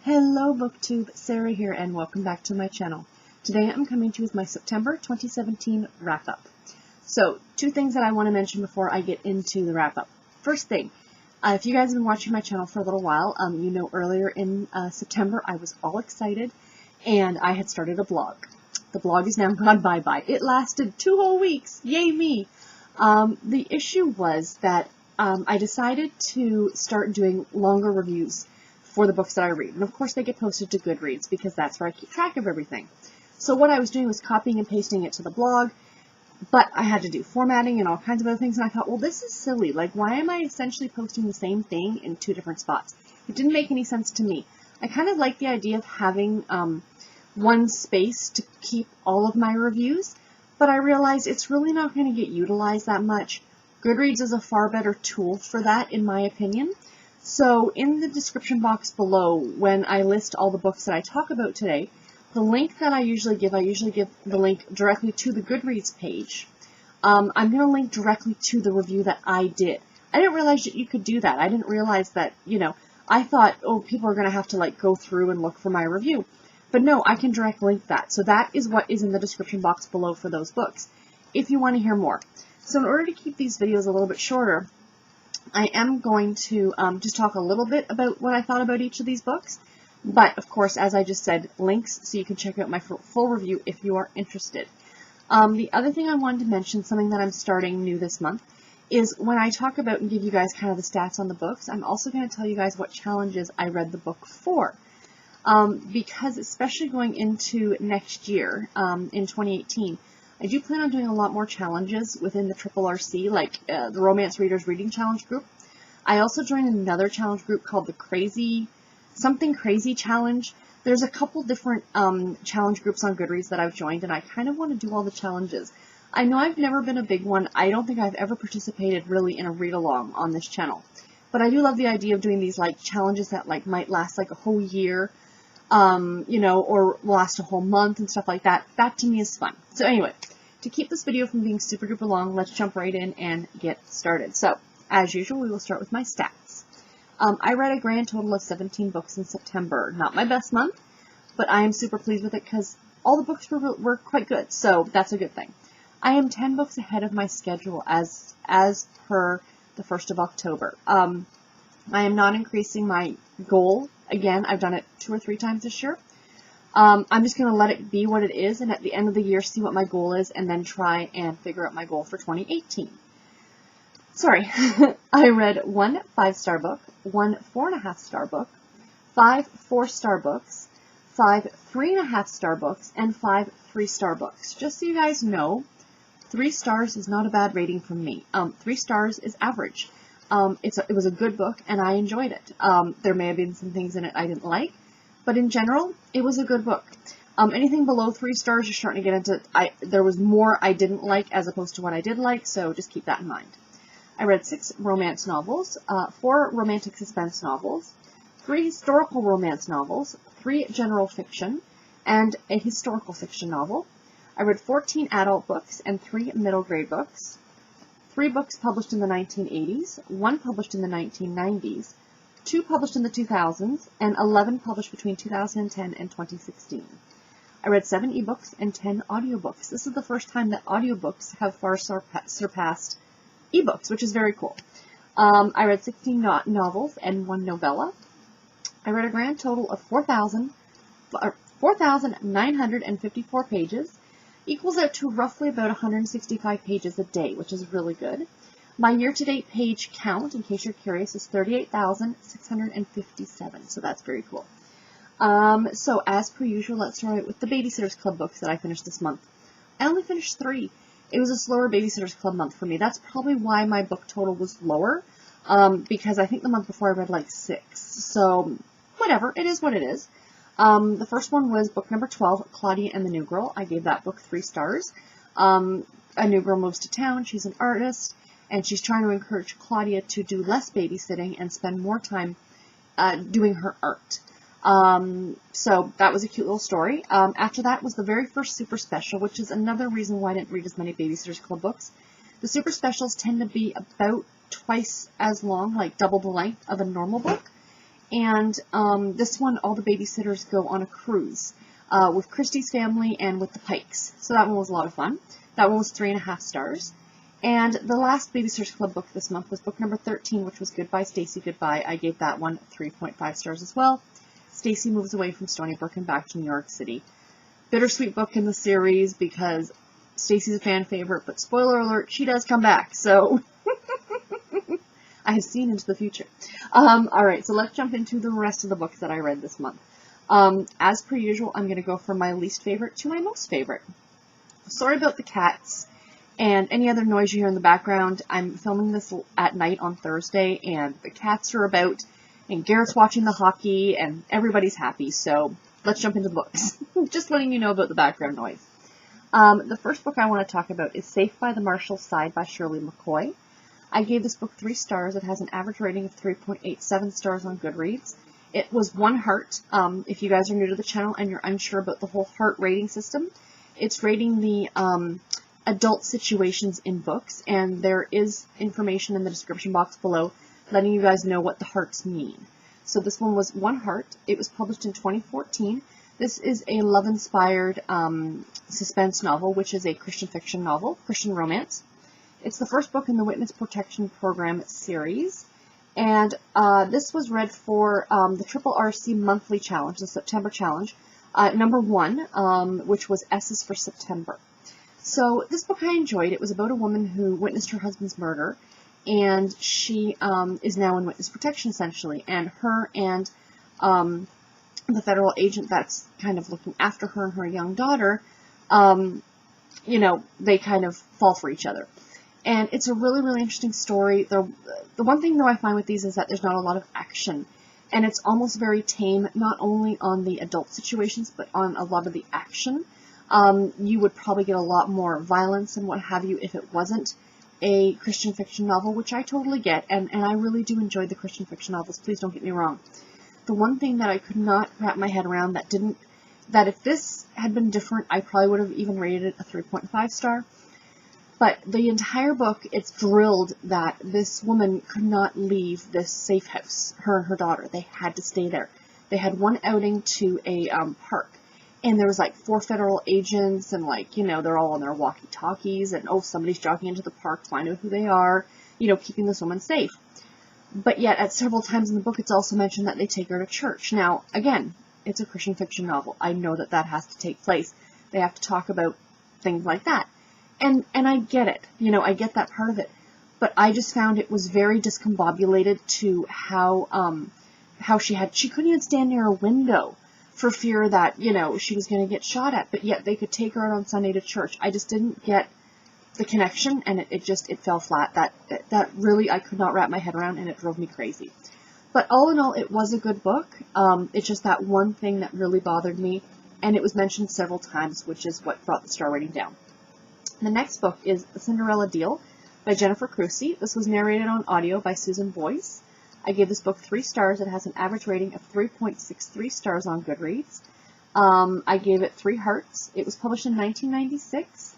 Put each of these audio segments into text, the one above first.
Hello BookTube, Sarah here and welcome back to my channel. Today I'm coming to you with my September 2017 wrap-up. So, two things that I want to mention before I get into the wrap-up. First thing, if you guys have been watching my channel for a little while, you know earlier in September I was all excited and I had started a blog. The blog is now gone bye-bye. It lasted 2 whole weeks, yay me! The issue was that I decided to start doing longer reviews for the books that I read. And of course they get posted to Goodreads because that's where I keep track of everything. So what I was doing was copying and pasting it to the blog, but I had to do formatting and all kinds of other things, and I thought, well, this is silly. Like, why am I essentially posting the same thing in 2 different spots? It didn't make any sense to me. I kind of like the idea of having one space to keep all of my reviews, but I realized it's really not going to get utilized that much. Goodreads is a far better tool for that, in my opinion. So in the description box below, when I list all the books that I talk about today, the link that I usually give the link directly to the Goodreads page. I'm going to link directly to the review that I did. I didn't realize that you could do that. I didn't realize that, I thought, oh, people are going to have to go through and look for my review. But no, I can direct link that. So that is what is in the description box below for those books, if you want to hear more. So in order to keep these videos a little bit shorter, I am going to just talk a little bit about what I thought about each of these books. But, of course, as I just said, links so you can check out my full review if you are interested. The other thing I wanted to mention, something that I'm starting new this month, is when I talk about and give you guys kind of the stats on the books, I'm also going to tell you guys what challenges I read the book for. Because especially going into next year, in 2018, I do plan on doing a lot more challenges within the RRC, like the Romance Readers Reading Challenge group. I also joined another challenge group called the Something Crazy Challenge. There's a couple different challenge groups on Goodreads that I've joined, and I kind of want to do all the challenges. I know I've never been a big one. I don't think I've ever participated really in a read-along on this channel. But I do love the idea of doing these challenges that might last a whole year, or last a whole month and stuff like that. That to me is fun. So anyway, to keep this video from being super duper long, let's jump right in and get started. So, as usual, we will start with my stats. I read a grand total of 17 books in September. Not my best month, but I am super pleased with it because all the books were quite good, so that's a good thing. I am 10 books ahead of my schedule as per the 1st of October. I am not increasing my goal. Again, I've done it 2 or 3 times this year. I'm just going to let it be what it is, and at the end of the year, see what my goal is, and then try and figure out my goal for 2018. Sorry. I read 1 5-star book, 1 4.5-star book, 5 4-star books, 5 3.5-star books, and 5 3-star books. Just so you guys know, 3 stars is not a bad rating from me. 3 stars is average. It was a good book, and I enjoyed it. There may have been some things in it I didn't like, but in general, it was a good book. Anything below 3 stars, you're starting to get into, there was more I didn't like as opposed to what I did like, so just keep that in mind. I read 6 romance novels, 4 romantic suspense novels, 3 historical romance novels, 3 general fiction, and a historical fiction novel. I read 14 adult books and 3 middle grade books, 3 books published in the 1980s, 1 published in the 1990s, 2 published in the 2000s, and 11 published between 2010 and 2016. I read 7 ebooks and 10 audiobooks. This is the first time that audiobooks have far surpassed ebooks, which is very cool. I read 16 novels and 1 novella. I read a grand total of 4,954 pages. Equals out to roughly about 165 pages a day, which is really good. My year-to-date page count, in case you're curious, is 38,657, so that's very cool. So as per usual, let's start out with the Babysitters Club books that I finished this month. I only finished 3. It was a slower Babysitters Club month for me. That's probably why my book total was lower, because I think the month before I read 6. So, whatever, it is what it is. The first one was book number 12, Claudia and the New Girl. I gave that book 3 stars. A new girl moves to town. She's an artist, and she's trying to encourage Claudia to do less babysitting and spend more time doing her art. So that was a cute little story. After that was the very first super special, which is another reason why I didn't read as many Babysitters Club books. The super specials tend to be about twice as long, double the length of a normal book. And this one, all the babysitters go on a cruise with Christy's family and with the Pikes. So that one was a lot of fun. That one was 3.5 stars. And the last Babysitters Club book this month was book number 13, which was Goodbye, Stacy, Goodbye. I gave that one 3.5 stars as well. Stacy moves away from Stony Brook and back to New York City. Bittersweet book in the series because Stacy's a fan favorite, but spoiler alert, she does come back, so I have seen into the future. Alright, so let's jump into the rest of the books that I read this month. As per usual, I'm going to go from my least favorite to my most favorite. Sorry about the cats and any other noise you hear in the background. I'm filming this at night on Thursday, and the cats are about, and Garrett's watching the hockey, and everybody's happy, so let's jump into the books. Just letting you know about the background noise. The first book I want to talk about is Safe by the Marshal Side by Shirlee McCoy. I gave this book 3 stars. It has an average rating of 3.87 stars on Goodreads. It was 1 heart. If you guys are new to the channel and you're unsure about the whole heart rating system, it's rating the adult situations in books, and there is information in the description box below letting you guys know what the hearts mean. So this one was 1 heart. It was published in 2014. This is a love-inspired suspense novel, which is a Christian fiction novel, Christian romance. It's the first book in the Witness Protection Program series, and this was read for the Triple RC Monthly Challenge, the September Challenge, number 1, which was S's for September. So this book I enjoyed. It was about a woman who witnessed her husband's murder, and she is now in witness protection, essentially, and her and the federal agent that's kind of looking after her and her young daughter, you know, they kind of fall for each other. And it's a really, really interesting story. The one thing, though, I find with these is that there's not a lot of action, and it's almost very tame, not only on the adult situations, but on a lot of the action. You would probably get a lot more violence and what have you if it wasn't a Christian fiction novel, which I totally get, and I really do enjoy the Christian fiction novels, please don't get me wrong. The one thing that I could not wrap my head around that if this had been different, I probably would have even rated it a 3.5 star. But the entire book, it's drilled that this woman could not leave this safe house, her and her daughter. They had to stay there. They had one outing to a park, and there was like 4 federal agents, and like, you know, they're all on their walkie-talkies, and oh, somebody's jogging into the park, find out who they are, you know, keeping this woman safe. But yet, at several times in the book, it's also mentioned that they take her to church. Now, again, it's a Christian fiction novel. I know that that has to take place. They have to talk about things like that. And I get it. You know, I get that part of it. But I just found it was very discombobulated to how she couldn't even stand near a window for fear that, you know, she was going to get shot at. But yet they could take her out on Sunday to church. I just didn't get the connection, and it fell flat. That really, I could not wrap my head around, and it drove me crazy. But all in all, it was a good book. It's just that one thing that really bothered me, and it was mentioned several times, which is what brought the star rating down. The next book is The Cinderella Deal by Jennifer Crusie. This was narrated on audio by Susan Boyce. I gave this book 3 stars. It has an average rating of 3.63 stars on Goodreads. I gave it 3 hearts. It was published in 1996.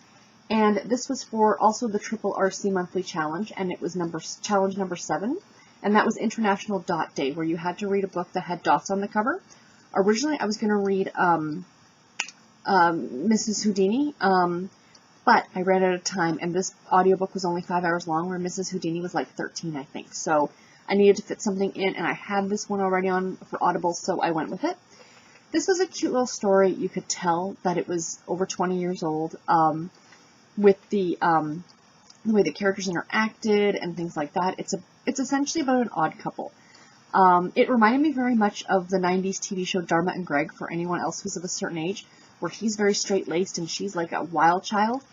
And this was for also the Triple RC Monthly Challenge, and it was challenge number 7, and that was International Dot Day, where you had to read a book that had dots on the cover. Originally, I was going to read Mrs. Houdini, but I ran out of time, and this audiobook was only 5 hours long, where Mrs. Houdini was like 13, I think. So I needed to fit something in, and I had this one already on for Audible, so I went with it. This was a cute little story. You could tell that it was over 20 years old. With the way the characters interacted and things like that. It's essentially about an odd couple. It reminded me very much of the 90s TV show Dharma and Greg, for anyone else who's of a certain age, where he's very straight-laced and she's like a wild child.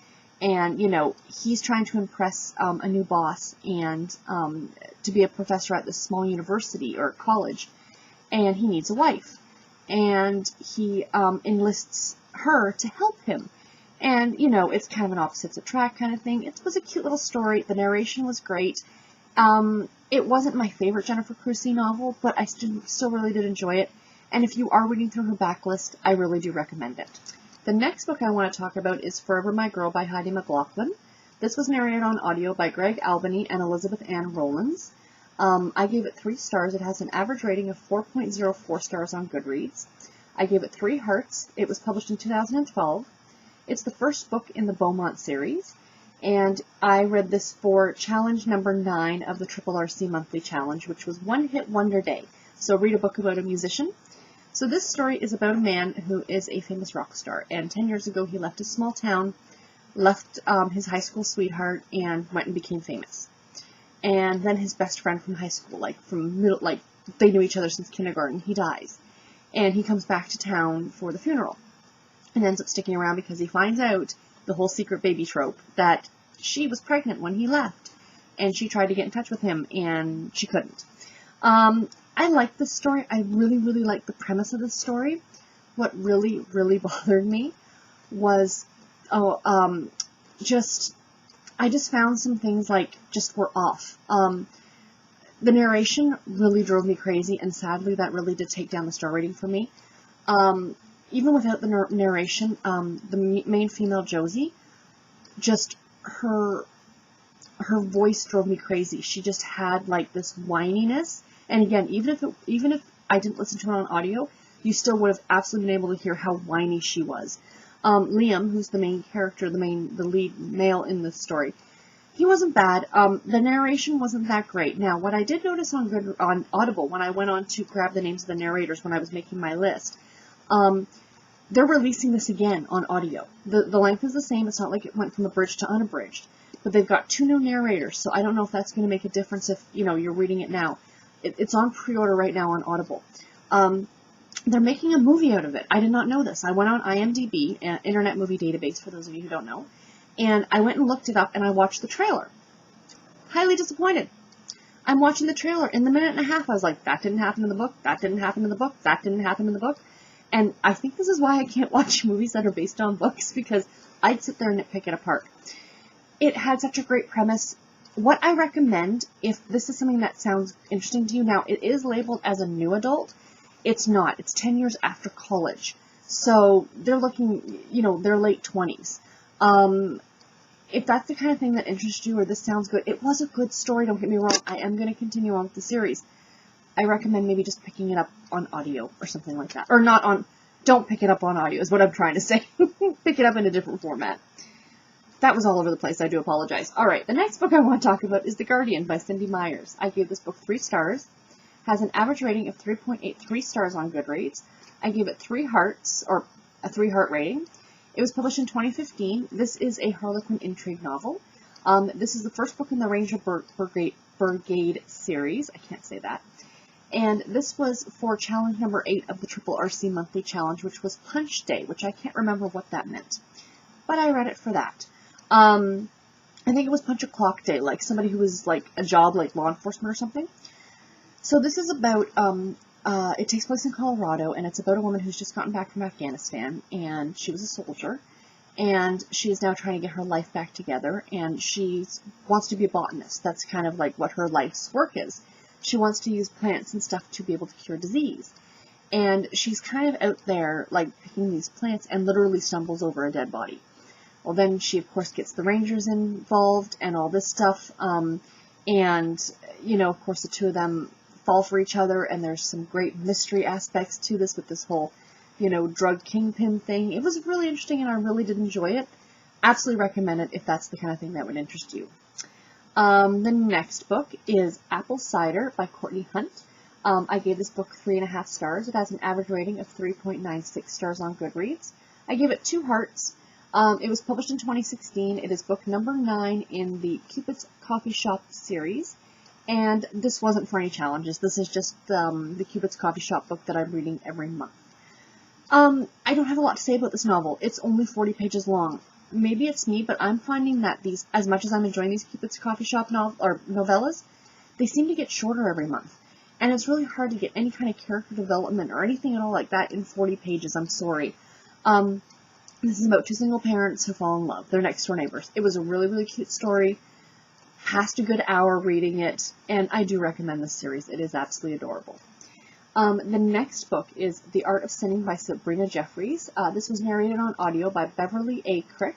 And, you know, he's trying to impress a new boss and to be a professor at this small university or college. And he needs a wife. And he enlists her to help him. And, you know, it's kind of an opposites attract kind of thing. It was a cute little story. The narration was great. It wasn't my favorite Jennifer Crusie novel, but I still really did enjoy it. And if you are reading through her backlist, I really do recommend it. The next book I want to talk about is Forever My Girl by Heidi McLaughlin. This was narrated on audio by Greg Albany and Elizabeth Ann Rowlands. I gave it 3 stars. It has an average rating of 4.04 stars on Goodreads. I gave it 3 hearts. It was published in 2012. It's the first book in the Beaumont series, and I read this for challenge number 9 of the Triple RC Monthly Challenge, which was One Hit Wonder Day. So read a book about a musician. So this story is about a man who is a famous rock star, and 10 years ago he left a small town, left his high school sweetheart, and went and became famous. And then his best friend from high school, they knew each other since kindergarten, he dies. And he comes back to town for the funeral, and ends up sticking around because he finds out the whole secret baby trope, that she was pregnant when he left, and she tried to get in touch with him, and she couldn't. I like this story. I really, really like the premise of this story. What really, really bothered me was, I just found some things, just were off. The narration really drove me crazy, and sadly, that really did take down the star rating for me. Even without the narration, the main female, Josie, just her voice drove me crazy. She just had, this whininess. And again, even if I didn't listen to it on audio, you still would have absolutely been able to hear how whiny she was. Liam, who's the main character, the lead male in this story, he wasn't bad. The narration wasn't that great. Now, what I did notice on Audible, when I went on to grab the names of the narrators when I was making my list, they're releasing this again on audio. The length is the same. It's not like it went from abridged to unabridged. But they've got 2 new narrators, so I don't know if that's going to make a difference if, you're reading it now. It's on pre-order right now on Audible. They're making a movie out of it. I did not know this. I went on IMDb, Internet Movie Database, for those of you who don't know, and I went and looked it up, and I watched the trailer. Highly disappointed. I'm watching the trailer. In the minute and a half, I was like, that didn't happen in the book, that didn't happen in the book, that didn't happen in the book. And I think this is why I can't watch movies that are based on books, because I'd sit there and nitpick it apart. It had such a great premise. What I recommend, if this is something that sounds interesting to you, now, it is labeled as a new adult. It's not. It's 10 years after college. So they're looking, they're late 20s. If that's the kind of thing that interests you, or this sounds good, it was a good story, don't get me wrong. I am going to continue on with the series. I recommend maybe just picking it up on audio or something like that. Or don't pick it up on audio is what I'm trying to say. Pick it up in a different format. That was all over the place. I do apologize. All right, the next book I want to talk about is The Guardian by Cindy Myers. I gave this book 3 stars. Has an average rating of 3.83 stars on Goodreads. I gave it 3 hearts, or a 3-heart rating. It was published in 2015. This is a Harlequin intrigue novel. This is the first book in the Ranger Brigade series. I can't say that. And this was for challenge number 8 of the Triple RC Monthly Challenge, which was Punch Day, which I can't remember what that meant. But I read it for that. I think it was Punch O'Clock Day, like somebody who was a job like law enforcement or something. So this is about, it takes place in Colorado, and it's about a woman who's just gotten back from Afghanistan, and she was a soldier, and she is now trying to get her life back together, and she wants to be a botanist. That's kind of what her life's work is. She wants to use plants and stuff to be able to cure disease. And she's kind of out there, picking these plants, and literally stumbles over a dead body. Well, then she, of course, gets the Rangers involved and all this stuff. And, of course, the 2 of them fall for each other, and there's some great mystery aspects to this with this whole, drug kingpin thing. It was really interesting, and I really did enjoy it. Absolutely recommend it if that's the kind of thing that would interest you. The next book is Apple Cider by Courtney Hunt. I gave this book 3.5 stars. It has an average rating of 3.96 stars on Goodreads. I gave it 2 hearts. It was published in 2016. It is book number 9 in the Cupid's Coffee Shop series. And this wasn't for any challenges. This is just the Cupid's Coffee Shop book that I'm reading every month. I don't have a lot to say about this novel. It's only 40 pages long. Maybe it's me, but I'm finding that these, as much as I'm enjoying these Cupid's Coffee Shop novellas, they seem to get shorter every month. And it's really hard to get any kind of character development or anything at all like that in 40 pages. I'm sorry. This is about 2 single parents who fall in love. They're next door neighbors. It was a really, really cute story. Passed a good hour reading it, and I do recommend this series. It is absolutely adorable. The next book is The Art of Sinning by Sabrina Jeffries. This was narrated on audio by Beverly A. Crick.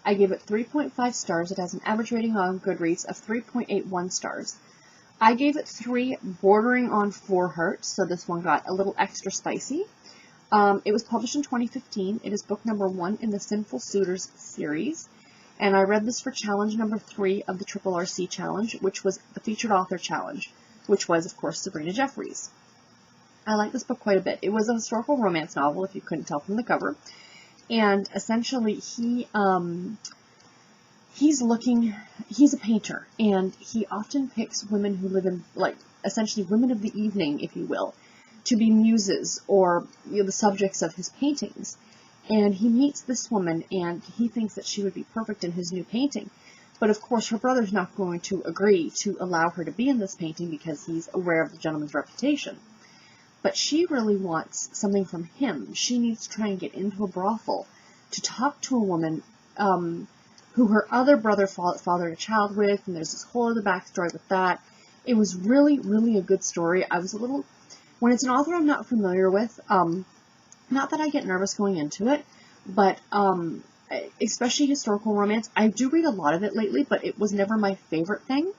I gave it 3.5 stars. It has an average rating on Goodreads of 3.81 stars. I gave it 3 bordering on 4 hearts, so this one got a little extra spicy. It was published in 2015. It is book number 1 in the Sinful Suitors series. And I read this for challenge number 3 of the Triple RC challenge, which was the featured author challenge, which was, of course, Sabrina Jeffries. I like this book quite a bit. It was a historical romance novel, if you couldn't tell from the cover. And essentially, he's a painter, and he often picks women who live in, like, essentially women of the evening, if you will, to be muses or, you know, the subjects of his paintings. And he meets this woman, and he thinks that she would be perfect in his new painting. But of course, her brother's not going to agree to allow her to be in this painting because he's aware of the gentleman's reputation. But she really wants something from him. She needs to try and get into a brothel to talk to a woman who her other brother fathered a child with, and there's this whole other backstory with that. It was really, really a good story. I was a little, when it's an author I'm not familiar with, not that I get nervous going into it, but especially historical romance. I do read a lot of it lately, but it was never my favorite thing.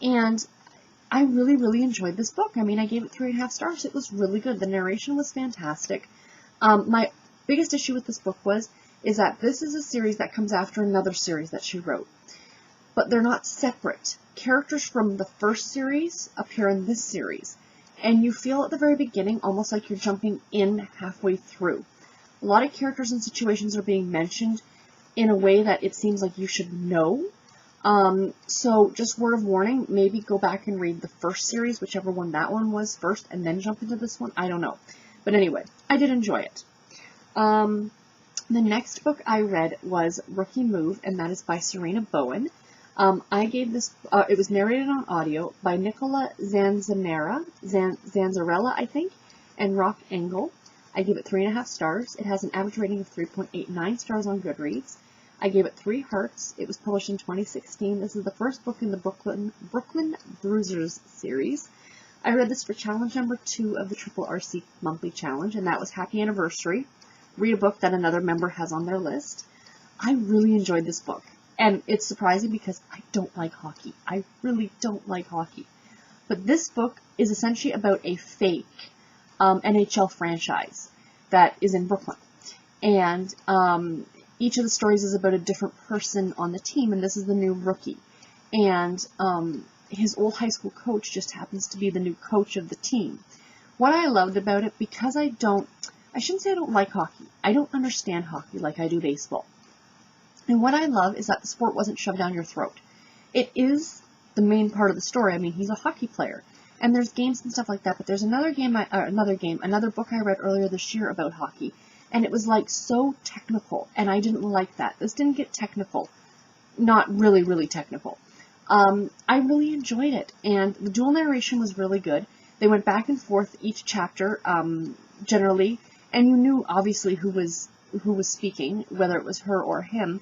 And I really, really enjoyed this book. I mean, I gave it 3.5 stars. It was really good. The narration was fantastic. My biggest issue with this book is that this is a series that comes after another series that she wrote. But they're not separate. Characters from the first series appear in this series. And you feel at the very beginning almost like you're jumping in halfway through. A lot of characters and situations are being mentioned in a way that it seems like you should know. So just word of warning, maybe go back and read the first series, whichever one that one was first, and then jump into this one. I don't know. But anyway, I did enjoy it. The next book I read was Rookie Move, and that is by Sarina Bowen. I gave this, it was narrated on audio by Nicola Zanzarella, I think, and Rock Engel. I gave it 3.5 stars. It has an average rating of 3.89 stars on Goodreads. I gave it 3 hearts. It was published in 2016. This is the first book in the Brooklyn Bruisers series. I read this for challenge number 2 of the Triple RC monthly challenge, and that was Happy Anniversary. Read a book that another member has on their list. I really enjoyed this book. And it's surprising because I don't like hockey. I really don't like hockey. But this book is essentially about a fake NHL franchise that is in Brooklyn. And each of the stories is about a different person on the team, and this is the new rookie. And his old high school coach just happens to be the new coach of the team. What I loved about it, because I shouldn't say I don't like hockey. I don't understand hockey like I do baseball. And what I love is that the sport wasn't shoved down your throat. It is the main part of the story. I mean, he's a hockey player. And there's games and stuff like that, but there's another book I read earlier this year about hockey. And it was like so technical, and I didn't like that. This didn't get technical. Not really, really technical. I really enjoyed it, and the dual narration was really good. They went back and forth each chapter, generally, and you knew obviously who was speaking, whether it was her or him.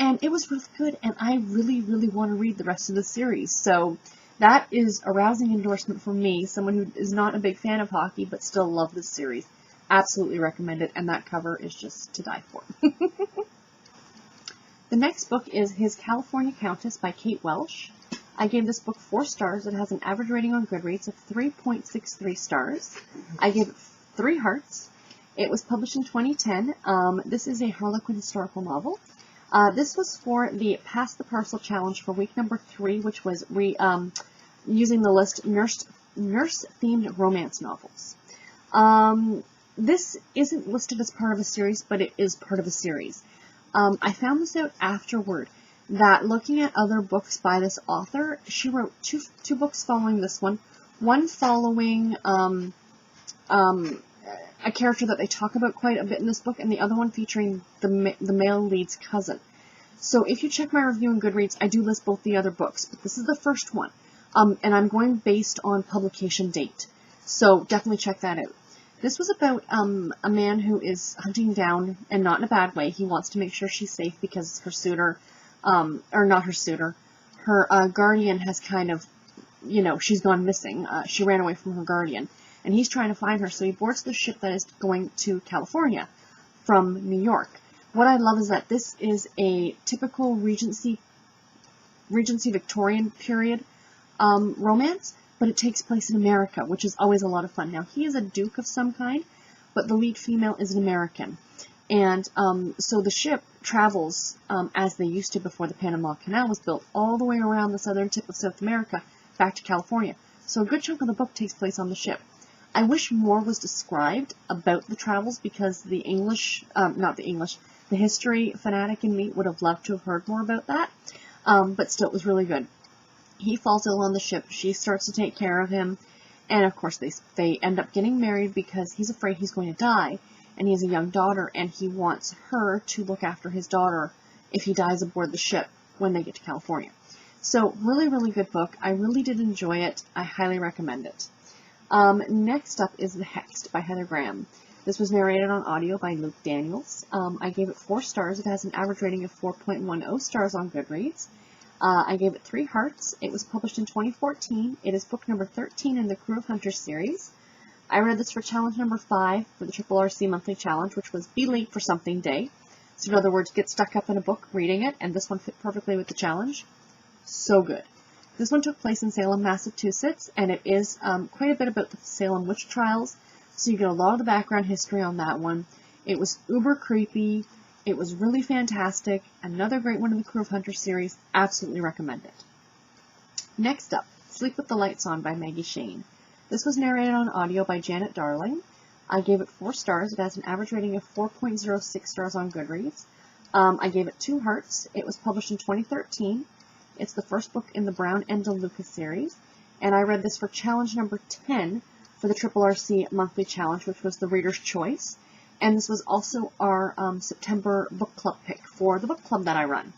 And it was really good, and I really, really want to read the rest of the series. So that is a rousing endorsement from me, someone who is not a big fan of hockey, but still love this series. Absolutely recommend it, and that cover is just to die for. The next book is His California Countess by Kate Welsh. I gave this book 4 stars. It has an average rating on Goodreads of 3.63 stars. I gave it 3 hearts. It was published in 2010. This is a Harlequin historical novel. This was for the Pass the Parcel challenge for week number 3, which was using the list nurse-themed romance novels. This isn't listed as part of a series, but it is part of a series. I found this out afterward, that looking at other books by this author, she wrote two books following this one following a character that they talk about quite a bit in this book, and the other one featuring the male lead's cousin. So if you check my review in Goodreads, I do list both the other books, but this is the first one, and I'm going based on publication date. So definitely check that out. This was about a man who is hunting down, and not in a bad way, he wants to make sure she's safe because her suitor, or not her suitor, her guardian has kind of, she's gone missing. She ran away from her guardian, and he's trying to find her, so he boards the ship that is going to California from New York. What I love is that this is a typical Regency Victorian period romance, but it takes place in America, which is always a lot of fun. Now, he is a duke of some kind, but the lead female is an American. And so the ship travels, as they used to before the Panama Canal was built, all the way around the southern tip of South America back to California. So a good chunk of the book takes place on the ship. I wish more was described about the travels, because the history fanatic in me would have loved to have heard more about that. But still, it was really good. He falls ill on the ship. She starts to take care of him. And of course, they end up getting married because he's afraid he's going to die. And he has a young daughter, and he wants her to look after his daughter if he dies aboard the ship when they get to California. So, really, really good book. I really did enjoy it. I highly recommend it. Next up is The Hexed by Heather Graham. This was narrated on audio by Luke Daniels. I gave it 4 stars. It has an average rating of 4.10 stars on Goodreads. I gave it 3 hearts. It was published in 2014. It is book number 13 in the Crew of Hunters series. I read this for challenge number 5 for the RRC monthly challenge, which was Be Late for Something Day. So in other words, get stuck up in a book reading it, and this one fit perfectly with the challenge. So good. This one took place in Salem, Massachusetts, and it is quite a bit about the Salem witch trials, so you get a lot of the background history on that one. It was uber creepy. It was really fantastic. Another great one in the Crew of Hunters series. Absolutely recommend it. Next up, Sleep with the Lights On by Maggie Shayne. This was narrated on audio by Janet Darling. I gave it 4 stars. It has an average rating of 4.06 stars on Goodreads. I gave it 2 hearts. It was published in 2013. It's the first book in the Brown and DeLuca series. And I read this for challenge number 10 for the RRC monthly challenge, which was the Reader's Choice. And this was also our September book club pick for the book club that I run.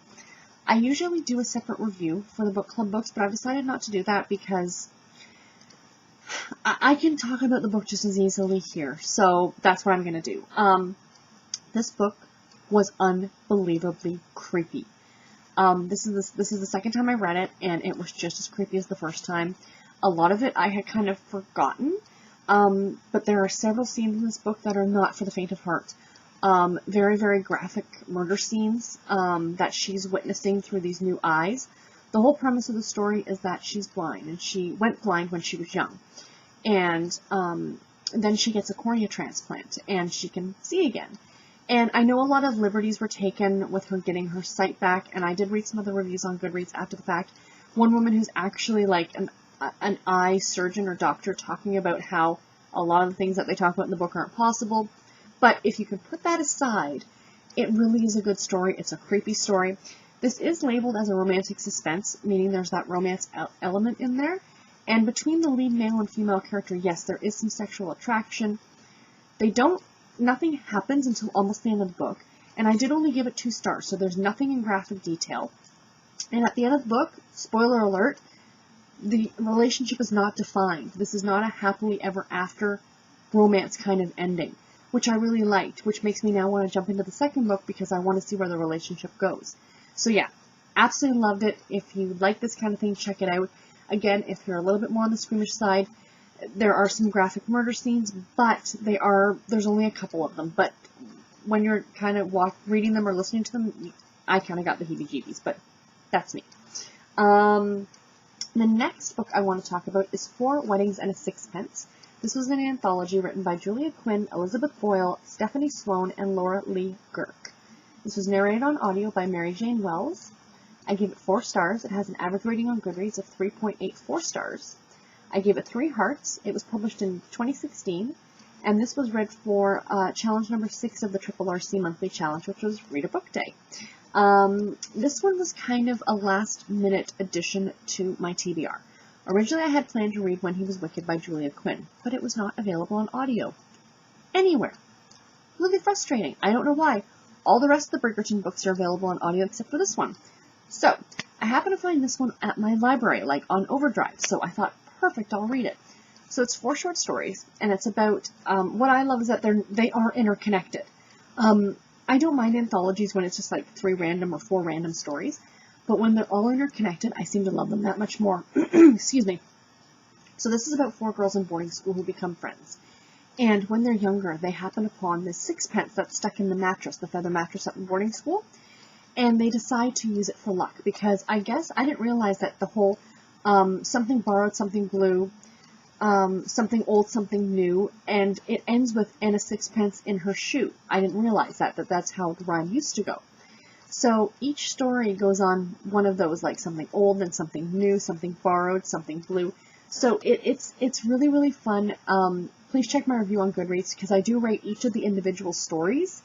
I usually do a separate review for the book club books, but I've decided not to do that because I can talk about the book just as easily here. So that's what I'm going to do. This book was unbelievably creepy. This is the second time I read it, and it was just as creepy as the first time. A lot of it I had kind of forgotten. But there are several scenes in this book that are not for the faint of heart. Very, very graphic murder scenes that she's witnessing through these new eyes. The whole premise of the story is that she's blind, and she went blind when she was young. And then she gets a cornea transplant, and she can see again. And I know a lot of liberties were taken with her getting her sight back, and I did read some other reviews on Goodreads after the fact. One woman who's actually like an eye surgeon or doctor talking about how a lot of the things that they talk about in the book aren't possible. But if you can put that aside, it really is a good story. It's a creepy story. This is labeled as a romantic suspense, meaning there's that romance element in there. And between the lead male and female character, yes, there is some sexual attraction. Nothing happens until almost the end of the book. And I did only give it 2 stars, so there's nothing in graphic detail. And at the end of the book, spoiler alert, the relationship is not defined. This is not a happily ever after romance kind of ending, which I really liked, which makes me now want to jump into the second book because I want to see where the relationship goes. So yeah, absolutely loved it. If you like this kind of thing, check it out. Again, if you're a little bit more on the squeamish side, there are some graphic murder scenes, but there's only a couple of them. But when you're kind of reading them or listening to them, I kind of got the heebie-jeebies, but that's me. The next book I want to talk about is 4 Weddings and a Sixpence. This was an anthology written by Julia Quinn, Elizabeth Boyle, Stefanie Sloane, and Laura Lee Guhrke. This was narrated on audio by Mary Jane Wells. I gave it 4 stars. It has an average rating on Goodreads of 3.84 stars. I gave it 3 hearts. It was published in 2016, and this was read for challenge number 6 of the RRC monthly challenge, which was Read a Book Day. This one was kind of a last-minute addition to my TBR. Originally, I had planned to read When He Was Wicked by Julia Quinn, but it was not available on audio anywhere. Really frustrating. I don't know why. All the rest of the Bridgerton books are available on audio except for this one. So, I happened to find this one at my library, like on Overdrive, so I thought, perfect, I'll read it. So it's 4 short stories, and it's about, what I love is that they are interconnected. I don't mind anthologies when it's just like 3 random or 4 random stories, but when they're all interconnected, I seem to love them that much more. Excuse me. So this is about 4 girls in boarding school who become friends. And when they're younger, they happen upon this sixpence that's stuck in the mattress, the feather mattress up in boarding school, and they decide to use it for luck, because I guess I didn't realize that the whole something borrowed, something blue, something old, something new, and it ends with "and a sixpence in her shoe." I didn't realize that's how the rhyme used to go. So each story goes on one of those, like something old and something new, something borrowed, something blue. So it's really, really fun. Please check my review on Goodreads, because I do rate each of the individual stories.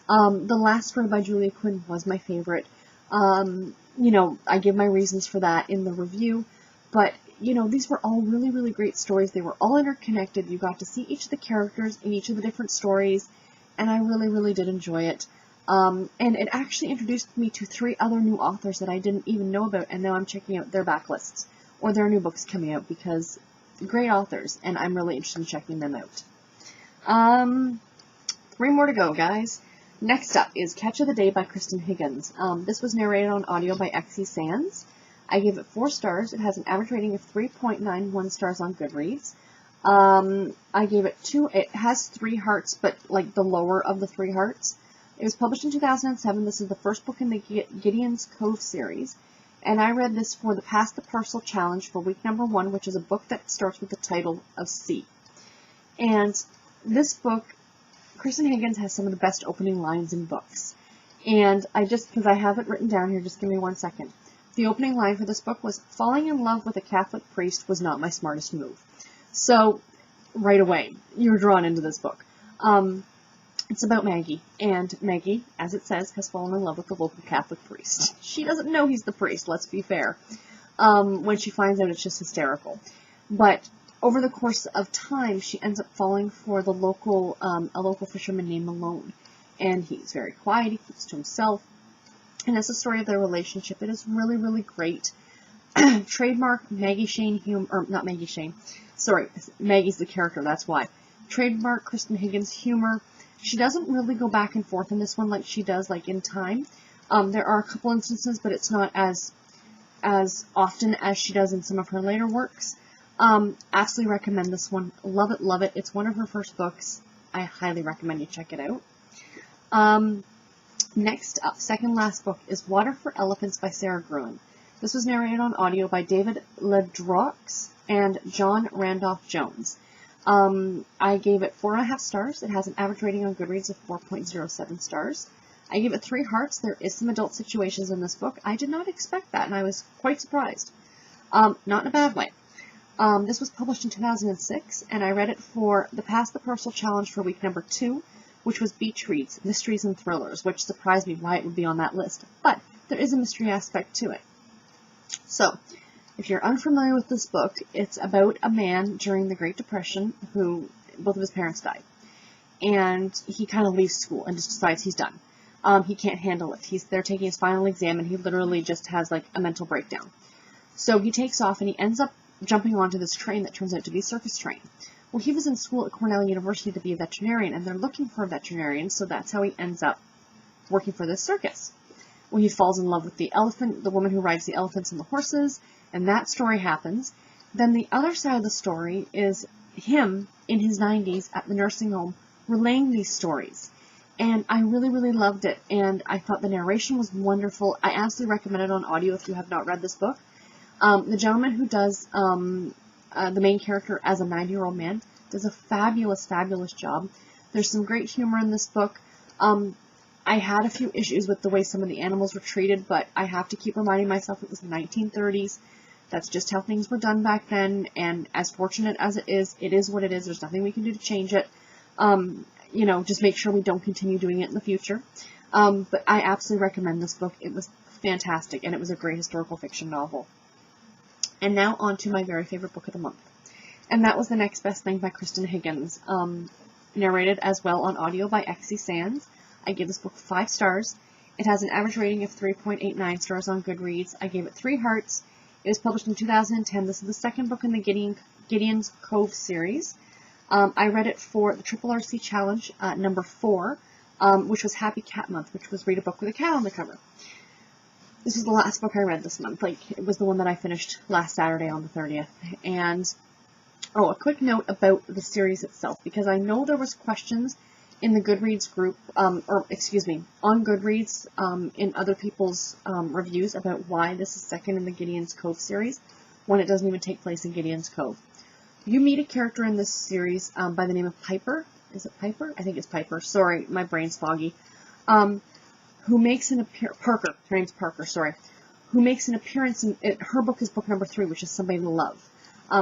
The last story by Julia Quinn was my favorite. You know, I give my reasons for that in the review, but, you know, these were all really, really great stories. They were all interconnected. You got to see each of the characters in each of the different stories, and I really, really did enjoy it. And it actually introduced me to 3 other new authors that I didn't even know about, and now I'm checking out their backlists, or their new books coming out, because great authors, and I'm really interested in checking them out. 3 more to go, guys. Next up is Catch of the Day by Kristin Higgins. This was narrated on audio by Xe Sands. I gave it 4 stars. It has an average rating of 3.91 stars on Goodreads. I gave it 2. It has 3 hearts, but like the lower of the 3 hearts. It was published in 2007. This is the first book in the Gideon's Cove series. And I read this for the Pass the Parcel Challenge for week number 1, which is a book that starts with the title of C. And this book, Kristin Higgins has some of the best opening lines in books. And because I have it written down here, just give me 1 second. The opening line for this book was, "Falling in love with a Catholic priest was not my smartest move." So, right away, you're drawn into this book. It's about Maggie, and Maggie, as it says, has fallen in love with the local Catholic priest. She doesn't know he's the priest, let's be fair. When she finds out, it's just hysterical. But over the course of time, she ends up falling for the local, a local fisherman named Malone. And he's very quiet, he keeps to himself. And it's the story of their relationship. It is really, really great. Trademark Maggie Shayne humor, or not Maggie Shayne, sorry, Maggie's the character, that's why. Trademark Kristin Higgins humor. She doesn't really go back and forth in this one like she does like in Time. There are a couple instances, but it's not as often as she does in some of her later works. Absolutely recommend this one. Love it, love it. It's one of her first books. I highly recommend you check it out. Next up, second last book, is Water for Elephants by Sarah Gruen. This was narrated on audio by David Ledroux and John Randolph Jones. I gave it 4.5 stars. It has an average rating on Goodreads of 4.07 stars. I gave it 3 hearts. There is some adult situations in this book. I did not expect that, and I was quite surprised. Not in a bad way. This was published in 2006, and I read it for the Pass the Parcel Challenge for week number 2, which was Beach Reads, Mysteries and Thrillers, which surprised me why it would be on that list. But there is a mystery aspect to it. So, if you're unfamiliar with this book, it's about a man during the Great Depression who both of his parents died. And he kind of leaves school and just decides he's done. He can't handle it. They're taking his final exam, and he literally just has like a mental breakdown. So he takes off, and he ends up jumping onto this train that turns out to be a circus train. Well, he was in school at Cornell University to be a veterinarian, and they're looking for a veterinarian, so that's how he ends up working for this circus. Well, he falls in love with the elephant, the woman who rides the elephants and the horses, and that story happens. Then the other side of the story is him in his 90s at the nursing home relaying these stories. And I really, really loved it, and I thought the narration was wonderful. I absolutely recommend it on audio if you have not read this book. The gentleman who does the main character as a 90-year-old man does a fabulous, fabulous job. There's some great humor in this book. I had a few issues with the way some of the animals were treated, but I have to keep reminding myself it was the 1930s. That's just how things were done back then, and as fortunate as it is what it is. There's nothing we can do to change it. You know, just make sure we don't continue doing it in the future. But I absolutely recommend this book. It was fantastic, and it was a great historical fiction novel. And now on to my very favorite book of the month. And that was The Next Best Thing by Kristin Higgins, narrated as well on audio by Xe Sands. I gave this book 5 stars. It has an average rating of 3.89 stars on Goodreads. I gave it 3 hearts. It was published in 2010. This is the second book in the Gideon's Cove series. I read it for the Triple RC Challenge, number 4, which was Happy Cat Month, which was Read a Book with a Cat on the cover. This was the last book I read this month. Like, it was the one that I finished last Saturday on the 30th. And, a quick note about the series itself, because I know there was questions in the Goodreads group, on Goodreads, in other people's reviews about why this is second in the Gideon's Cove series. when it doesn't even take place in Gideon's Cove. You meet a character in this series by the name of Piper. Is it Piper? I think it's Piper. Sorry, my brain's foggy. Who makes an appearance... Parker. Her name's Parker, sorry. Who makes an appearance in... her book is book number 3, which is Somebody to Love,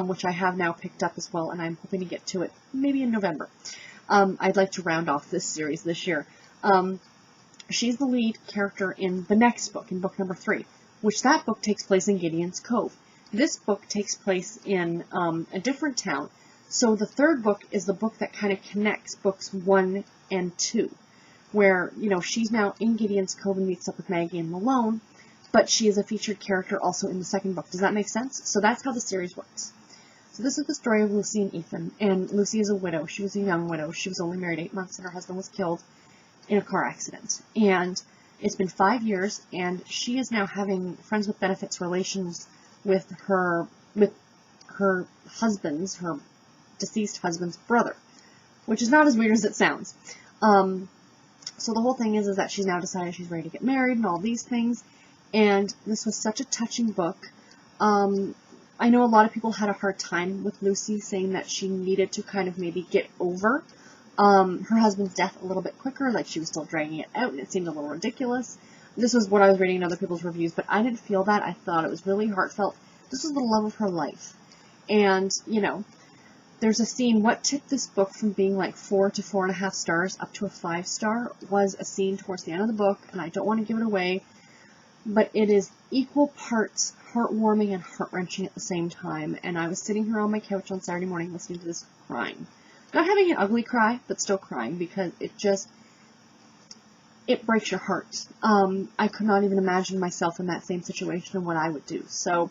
which I have now picked up as well, and I'm hoping to get to it maybe in November. I'd like to round off this series this year. She's the lead character in the next book, in book number 3, which that book takes place in Gideon's Cove. This book takes place in a different town. So the third book is the book that kind of connects books 1 and 2, where, you know, she's now in Gideon's Cove and meets up with Maggie and Malone, but she is a featured character also in the second book. Does that make sense? So that's how the series works. So this is the story of Lucy and Ethan, and Lucy is a widow. She was a young widow. She was only married 8 months, and her husband was killed in a car accident. And it's been 5 years, and she is now having friends with benefits relations with her husband's, her deceased husband's brother, which is not as weird as it sounds. So the whole thing is that she's now decided she's ready to get married and all these things, and this was such a touching book. I know a lot of people had a hard time with Lucy, saying that she needed to kind of maybe get over her husband's death a little bit quicker, like she was still dragging it out, and it seemed a little ridiculous. This was what I was reading in other people's reviews, but I didn't feel that. I thought it was really heartfelt. This was the love of her life. And, you know, there's a scene, what tipped this book from being like 4 to 4.5 stars up to a 5-star was a scene towards the end of the book, and I don't want to give it away, but it is equal parts heartwarming and heart-wrenching at the same time. And I was sitting here on my couch on Saturday morning listening to this crying. Not having an ugly cry, but still crying, because it breaks your heart. I could not even imagine myself in that same situation and what I would do. So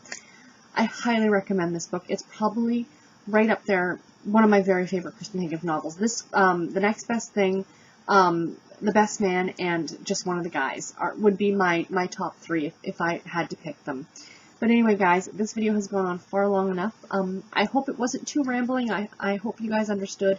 I highly recommend this book. It's probably right up there, one of my very favorite Kristen Higgins novels. This, The Next Best Thing, The Best Man, and Just One of the Guys would be my top 3 if I had to pick them. But anyway, guys, this video has gone on far long enough. I hope it wasn't too rambling. I hope you guys understood.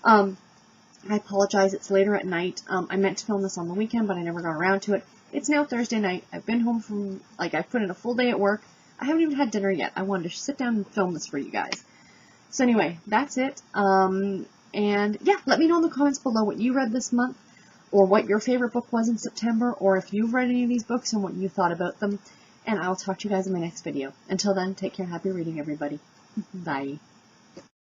I apologize, it's later at night. I meant to film this on the weekend, but I never got around to it. It's now Thursday night. I've been home from, I've put in a full day at work. I haven't even had dinner yet. I wanted to sit down and film this for you guys. So anyway, that's it. And yeah, let me know in the comments below what you read this month, or what your favorite book was in September, or if you've read any of these books and what you thought about them. And I'll talk to you guys in my next video. Until then, take care and happy reading, everybody. Bye.